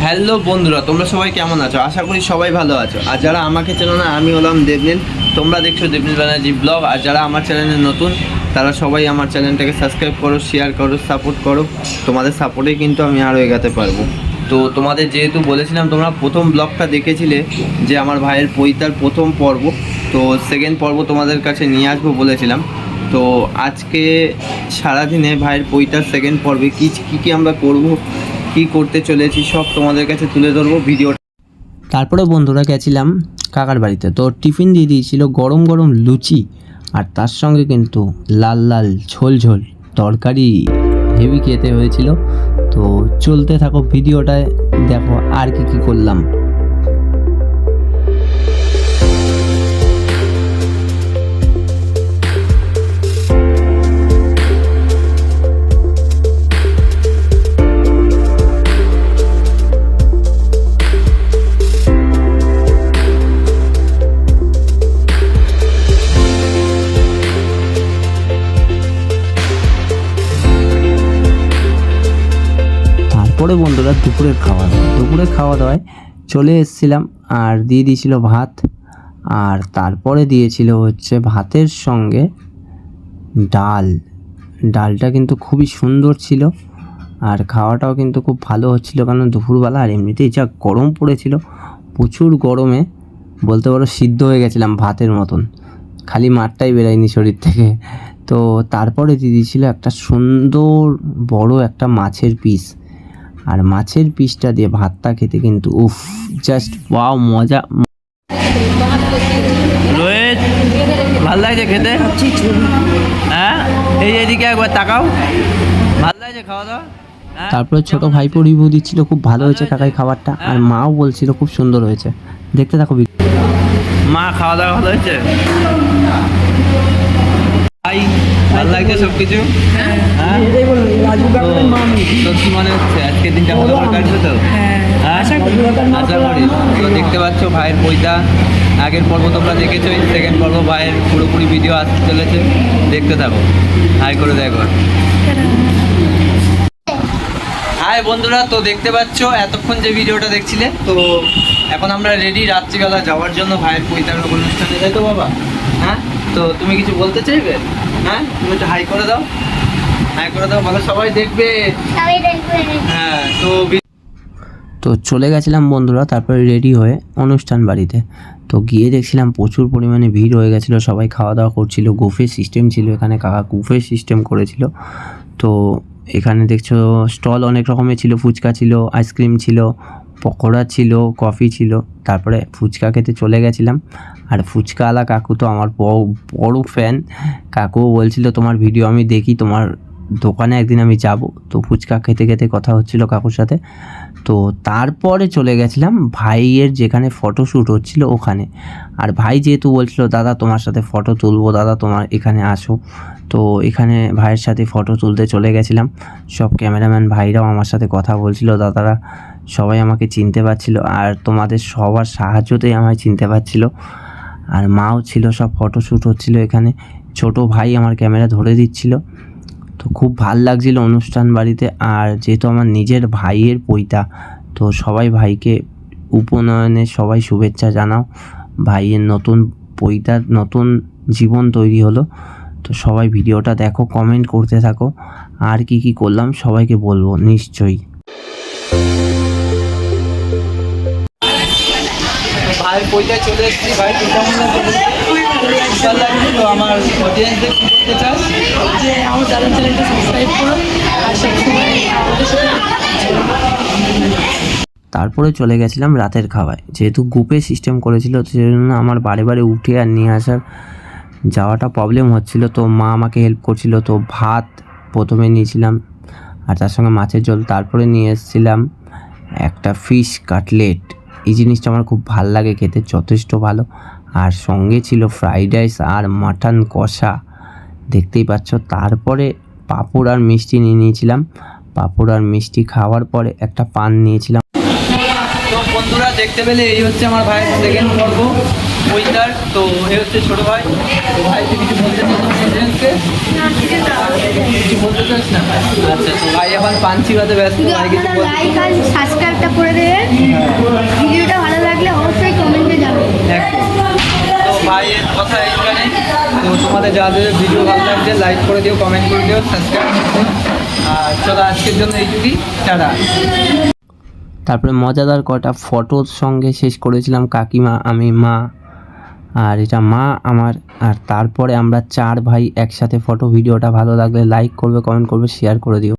Hello বন্ধুরা, তোমরা সবাই কেমন আছো? আশা করি সবাই ভালো আছো। আর যারা আমাকে চেনো না, আমি হলাম দেবনীল। তোমরা দেখছো দেবনীল ব্যানার্জি ব্লগ। আর যারা আমার চ্যানেলে নতুন, তারা সবাই আমার চ্যানেলটাকে সাবস্ক্রাইব করো, শেয়ার করো, সাপোর্ট করো। তোমাদের সাপোর্টেই কিন্তু আমি আরও এগাতে পারবো। তো তোমাদের যেহেতু বলেছিলাম, তোমরা প্রথম ব্লগটা দেখেছিলে যে আমার ভাইয়ের পৈতার প্রথম পর্ব, তো সেকেন্ড পর্ব তোমাদের কাছে নিয়ে আসবো বলেছিলাম। তো আজকে সারাদিনে ভাইয়ের পৈতার সেকেন্ড পর্বে কী কী আমরা করব, কী করতে চলেছি, সব তোমাদের কাছে তুলে ধরবো ভিডিও। তারপরে বন্ধুরা গেছিলাম কাকার বাড়িতে। তো টিফিন দিয়ে দিয়েছিল গরম গরম লুচি, আর তার সঙ্গে কিন্তু লাল লাল ঝোল ঝোল তরকারি। হেভি খেতে হয়েছিল। তো চলতে থাকো ভিডিওটায়, দেখো আর কি করলাম। তারপরে বন্ধুরা দুপুরের খাওয়া দাওয়ায় চলে এসেছিলাম, আর দিয়ে দিয়েছিল ভাত, আর তারপরে দিয়েছিল হচ্ছে ভাতের সঙ্গে ডালটা কিন্তু খুবই সুন্দর ছিল, আর খাওয়াটাও কিন্তু খুব ভালো হচ্ছিল, কারণ দুপুরবেলা আর এমনিতেই যা গরম পড়েছিল, প্রচুর গরমে বলতে পারো সিদ্ধ হয়ে গেছিলাম ভাতের মতন, খালি মাঠটাই বেরায়নি শরীর থেকে। তো তারপরে দিয়ে দিয়েছিল একটা সুন্দর বড় একটা মাছের পিস, আর মাছের পিসটা দিয়ে ভাতটা খেতে কিন্তু উফ, জাস্ট ওয়াও, মজা। রোহিত, ভাল লাগছে খেতে? হ্যাঁ, এই এদিকে একবার তাকাও, ভাল লাগছে খাওয়া দাওয়া? তারপরে ছোট ভাইপো রিভিউ দিচ্ছিল খুব ভালো হয়েছে কাকাই খাবারটা, আর মাও বলছিল খুব সুন্দর হয়েছে। দেখতে থাকো। মা, খাওয়া দাওয়া ভালো হয়েছে? ভাই, ভালো লাগছে সব কিছু? হ্যাঁ, সত্যি মনে হচ্ছে আজকের দিনটা ভালো করে কাটবে তো? আশা করি। তো দেখতে পাচ্ছ ভাইয়ের পৈতা আগের পর্ব তোমরা দেখেছো, সেকেন্ড পর্ব ভাইয়ের পুরোপুরি ভিডিও আসতে চলেছে, দেখতে থাকো। হাই করে দেখো। হাই বন্ধুরা, তো দেখতে পাচ্ছ এতক্ষণ যে ভিডিওটা দেখছিলে, তো এখন আমরা রেডি রাত্রিবেলা যাওয়ার জন্য ভাইয়ের পৈতার অনুষ্ঠানে, তাই তো বাবা? হ্যাঁ, তো তুমি কিছু বলতে চাইবে? হ্যাঁ, তুমি একটু হাই করে দাও, ভালো, সবাই দেখবে। হ্যাঁ, তো চলে গেছিলাম বন্ধুরা তারপরে রেডি হয়ে অনুষ্ঠান বাড়িতে। তো গিয়ে দেখছিলাম প্রচুর পরিমাণে ভিড় হয়ে গেছিলো, সবাই খাওয়া দাওয়া করছিল, বুফে সিস্টেম ছিল এখানে, কাকা বুফে সিস্টেম করেছিল। তো এখানে দেখছো স্টল অনেক রকমের ছিল, ফুচকা ছিল, আইসক্রিম ছিল, পকোড়া ছিল, কফি ছিল। তারপরে ফুচকা খেতে চলে গেছিলাম, আর ফুচকাওয়ালা কাকু তো আমার বড় ফ্যান। কাকুও বলছিল তোমার ভিডিও আমি দেখি, তোমার দোকানে একদিন আমি যাব। তো ফুচকা খেতে খেতে কথা হচ্ছিল কাকুর সাথে। তো তারপরে চলে গেছিলাম ভাইয়ের যেখানে ফটোশ্যুট হচ্ছিল ওখানে, আর ভাই যেহেতু বলছিল দাদা তোমার সাথে ফটো তুলবো, দাদা তোমার এখানে আসো, তো এখানে ভাইয়ের সাথে ফটো তুলতে চলে গেছিলাম। সব ক্যামেরাম্যান ভাইরাও আমার সাথে কথা বলছিল, দাদারা সবাই আমাকে চিনতে পারছিল, আর তোমাদের সবার সাহায্যতেই আমায় চিনতে পারছিল। আর মাও ছিল, সব ফটোশ্যুট হচ্ছিল এখানে, ছোট ভাই আমার ক্যামেরা ধরে দিচ্ছিল। তো খুব ভাল লাগছিল অনুষ্ঠান বাড়িতে। আর যেহেতু আমার নিজের ভাইয়ের পৈতা, তো সবাই ভাইকে উপনয়নে সবাই শুভেচ্ছা জানাও। ভাইয়ের নতুন পৈতার নতুন জীবন তৈরি হলো। তো সবাই ভিডিওটা দেখো, কমেন্ট করতে থাকো, আর কি করলাম সবাইকে বলবো নিশ্চয়ই। ভাইয়ের পৈতায় চলে এসেছি। ভাই তো আমার অডিয়েন্সদের কি বলতে চাস? যে আমার দাদার চ্যানেলটা সাবস্ক্রাইব করো, আর সবসময় আমাদের সাথে। তারপরে চলে গেছিলাম রাতের খাওয়ায়, যেহেতু গ্রুপে সিস্টেম করেছিল, সেজন্য আমার বারে উঠে আর নিয়ে আসার যাওয়াটা প্রবলেম হচ্ছিল। তো মা আমাকে হেল্প করছিল। তো ভাত প্রথমে নিয়েছিলাম, আর তার সঙ্গে মাছের ঝোল, তারপরে নিয়ে এসেছিলাম একটা ফিশ কাটলেট। এই জিনিসটা আমার খুব ভাল লাগে খেতে, যথেষ্ট ভালো। আর সঙ্গে ছিল ফ্রাইড রাইস আর মাটন কষা, দেখতেই পাচ্ছ। তারপরে পাঁপড় আর মিষ্টি নিয়ে নিয়েছিলাম। পাঁপড় আর মিষ্টি খাওয়ার পরে একটা পান নিয়েছিলাম। তো বন্ধুরা দেখতে পেলে এই হচ্ছে আমার ভাইয়ের সেকেন্ড পর্ব পৈতার। তো এই হচ্ছে ছোটো ভাই। তো ভাই তুই কিছু বলতে চাস? কিছু বলতে চাস না? আচ্ছা, তো ভাই এখন পান চিবাতে ব্যস্ত, ভাই কিছু বলতে। লাইক আর সাবস্ক্রাইবটা করে দেবে। কথা এইখানে। তো তোমাদের যাদের ভিডিও ভালো লাগছে লাইক করে দিও, কমেন্ট করে দিও, সাবস্ক্রাইব করো। আর চলো আজকের জন্য এইটুকুই, টাটা। তারপরে মজাদার কটা ফটোর সঙ্গে শেষ করেছিলাম, কাকিমা, আমি, মা, আর এটা মা আমার। আর তারপরে আমরা 4 ভাই একসাথে ফটো। ভিডিওটা ভালো লাগলে লাইক করবে, কমেন্ট করবে, শেয়ার করে দিও।